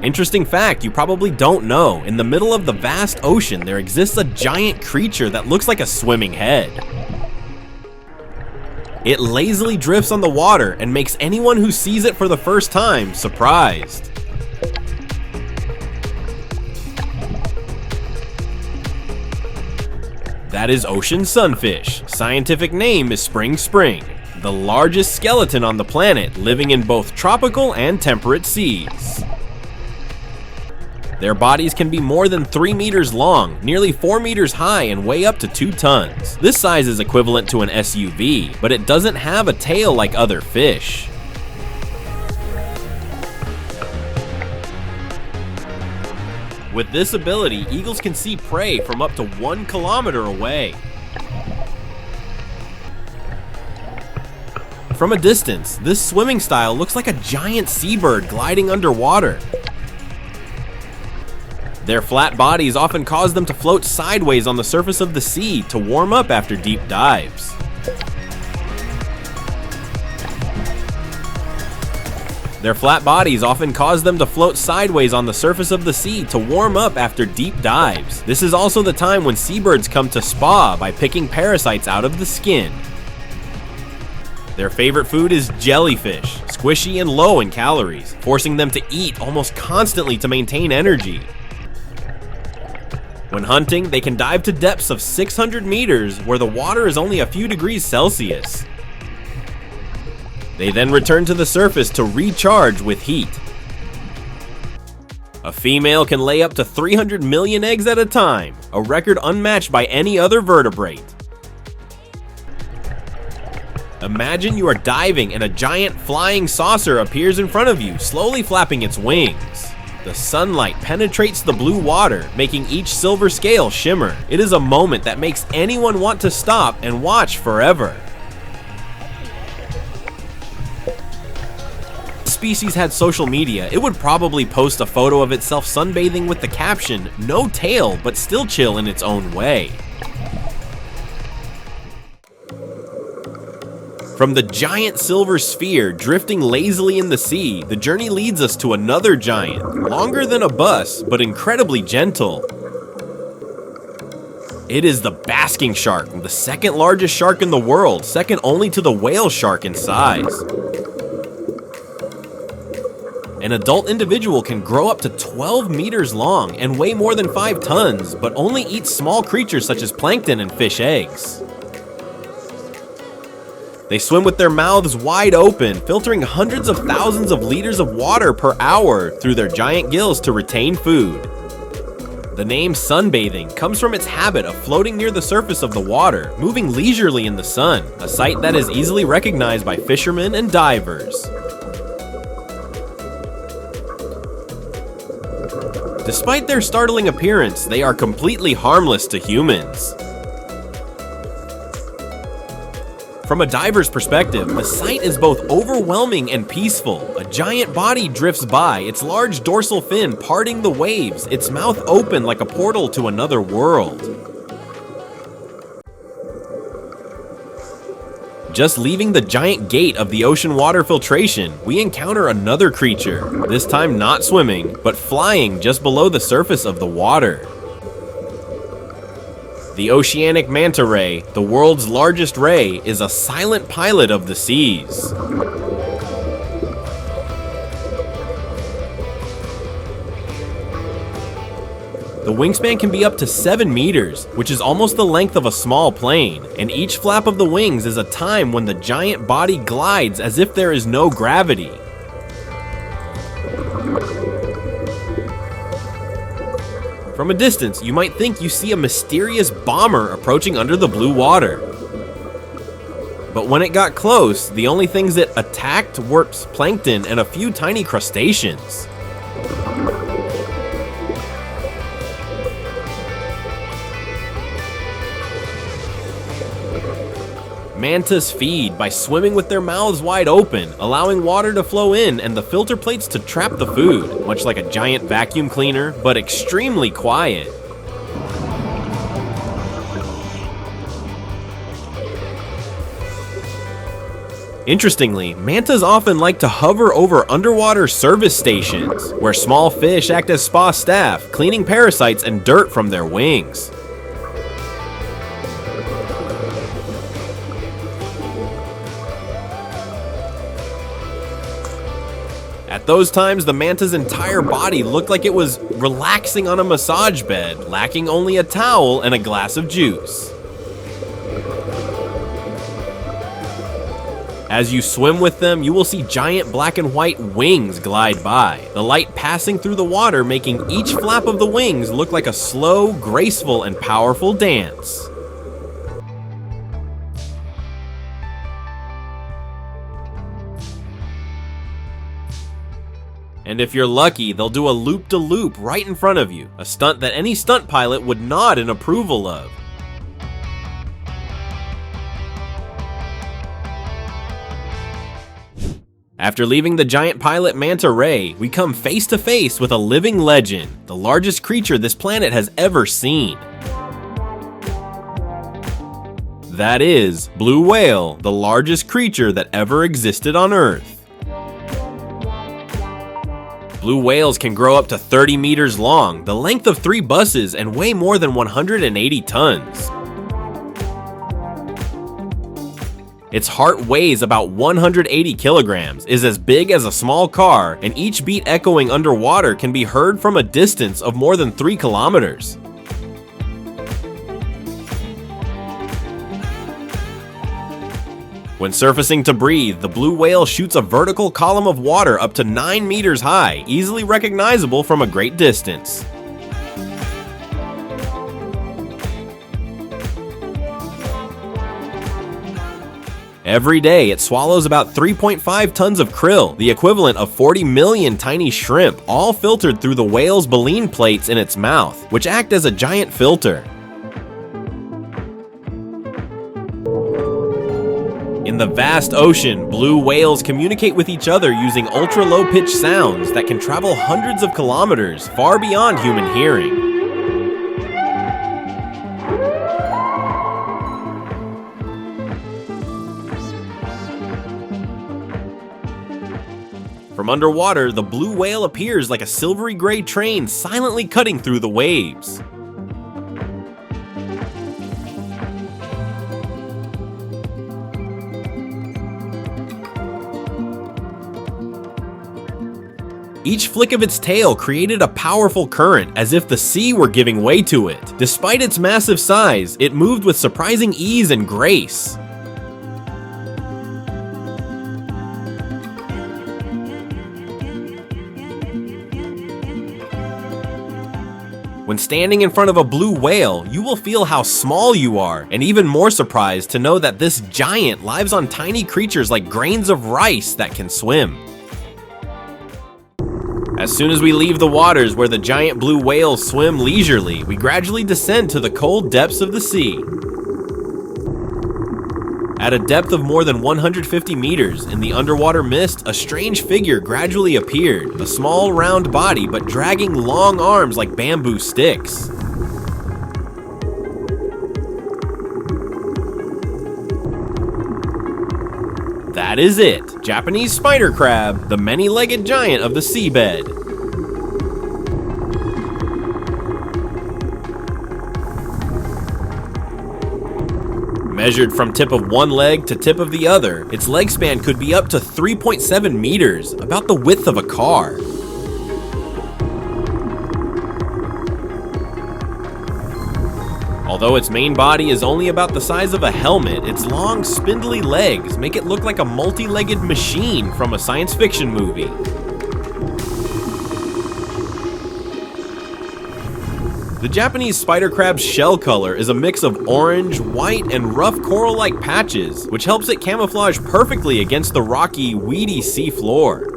Interesting fact you probably don't know, in the middle of the vast ocean there exists a giant creature that looks like a swimming head. It lazily drifts on the water and makes anyone who sees it for the first time surprised. That is ocean sunfish. Scientific name is spring, the largest skeleton on the planet, living in both tropical and temperate seas. Their bodies can be more than 3 meters long, nearly 4 meters high, and weigh up to 2 tons. This size is equivalent to an SUV, but it doesn't have a tail like other fish. With this ability, eagles can see prey from up to 1 kilometer away. From a distance, this swimming style looks like a giant seabird gliding underwater. Their flat bodies often cause them to float sideways on the surface of the sea to warm up after deep dives. Their flat bodies often cause them to float sideways on the surface of the sea to warm up after deep dives. This is also the time when seabirds come to spa by picking parasites out of the skin. Their favorite food is jellyfish, squishy and low in calories, forcing them to eat almost constantly to maintain energy. When hunting, they can dive to depths of 600 meters where the water is only a few degrees Celsius. They then return to the surface to recharge with heat. A female can lay up to 300 million eggs at a time, a record unmatched by any other vertebrate. Imagine you are diving and a giant flying saucer appears in front of you, slowly flapping its wings. The sunlight penetrates the blue water, making each silver scale shimmer. It is a moment that makes anyone want to stop and watch forever. Species had social media, it would probably post a photo of itself sunbathing with the caption, "No tail, but still chill in its own way." From the giant silver sphere drifting lazily in the sea, the journey leads us to another giant, longer than a bus, but incredibly gentle. It is the basking shark, the second largest shark in the world, second only to the whale shark in size. An adult individual can grow up to 12 meters long and weigh more than 5 tons, but only eats small creatures such as plankton and fish eggs. They swim with their mouths wide open, filtering hundreds of thousands of liters of water per hour through their giant gills to retain food. The name sunbathing comes from its habit of floating near the surface of the water, moving leisurely in the sun, a sight that is easily recognized by fishermen and divers. Despite their startling appearance, they are completely harmless to humans. From a diver's perspective, the sight is both overwhelming and peaceful. A giant body drifts by, its large dorsal fin parting the waves, its mouth open like a portal to another world. Just leaving the giant gate of the ocean water filtration, we encounter another creature, this time not swimming, but flying just below the surface of the water. The oceanic manta ray, the world's largest ray, is a silent pilot of the seas. The wingspan can be up to 7 meters, which is almost the length of a small plane, and each flap of the wings is a time when the giant body glides as if there is no gravity. From a distance, you might think you see a mysterious bomber approaching under the blue water. But when it got close, the only things it attacked were plankton and a few tiny crustaceans. Mantas feed by swimming with their mouths wide open, allowing water to flow in and the filter plates to trap the food, much like a giant vacuum cleaner, but extremely quiet. Interestingly, mantas often like to hover over underwater service stations, where small fish act as spa staff, cleaning parasites and dirt from their wings. At those times, the manta's entire body looked like it was relaxing on a massage bed, lacking only a towel and a glass of juice. As you swim with them, you will see giant black and white wings glide by, the light passing through the water making each flap of the wings look like a slow, graceful, and powerful dance. And if you're lucky, they'll do a loop-de-loop right in front of you, a stunt that any stunt pilot would nod in approval of. After leaving the giant pilot manta ray, we come face to face with a living legend, the largest creature this planet has ever seen. That is, blue whale, the largest creature that ever existed on Earth. Blue whales can grow up to 30 meters long, the length of 3 buses, and weigh more than 180 tons. Its heart weighs about 180 kilograms, is as big as a small car, and each beat echoing underwater can be heard from a distance of more than 3 kilometers. When surfacing to breathe, the blue whale shoots a vertical column of water up to 9 meters high, easily recognizable from a great distance. Every day, it swallows about 3.5 tons of krill, the equivalent of 40 million tiny shrimp, all filtered through the whale's baleen plates in its mouth, which act as a giant filter. In the vast ocean, blue whales communicate with each other using ultra-low-pitched sounds that can travel hundreds of kilometers, far beyond human hearing. From underwater, the blue whale appears like a silvery gray train silently cutting through the waves. Each flick of its tail created a powerful current, as if the sea were giving way to it. Despite its massive size, it moved with surprising ease and grace. When standing in front of a blue whale, you will feel how small you are, and even more surprised to know that this giant lives on tiny creatures like grains of rice that can swim. As soon as we leave the waters where the giant blue whales swim leisurely, we gradually descend to the cold depths of the sea. At a depth of more than 150 meters, in the underwater mist, a strange figure gradually appeared, a small round body but dragging long arms like bamboo sticks. That is it, Japanese spider crab, the many-legged giant of the seabed. Measured from tip of one leg to tip of the other, its leg span could be up to 3.7 meters, about the width of a car. Although its main body is only about the size of a helmet, its long, spindly legs make it look like a multi-legged machine from a science fiction movie. The Japanese spider crab's shell color is a mix of orange, white, and rough coral-like patches, which helps it camouflage perfectly against the rocky, weedy sea floor.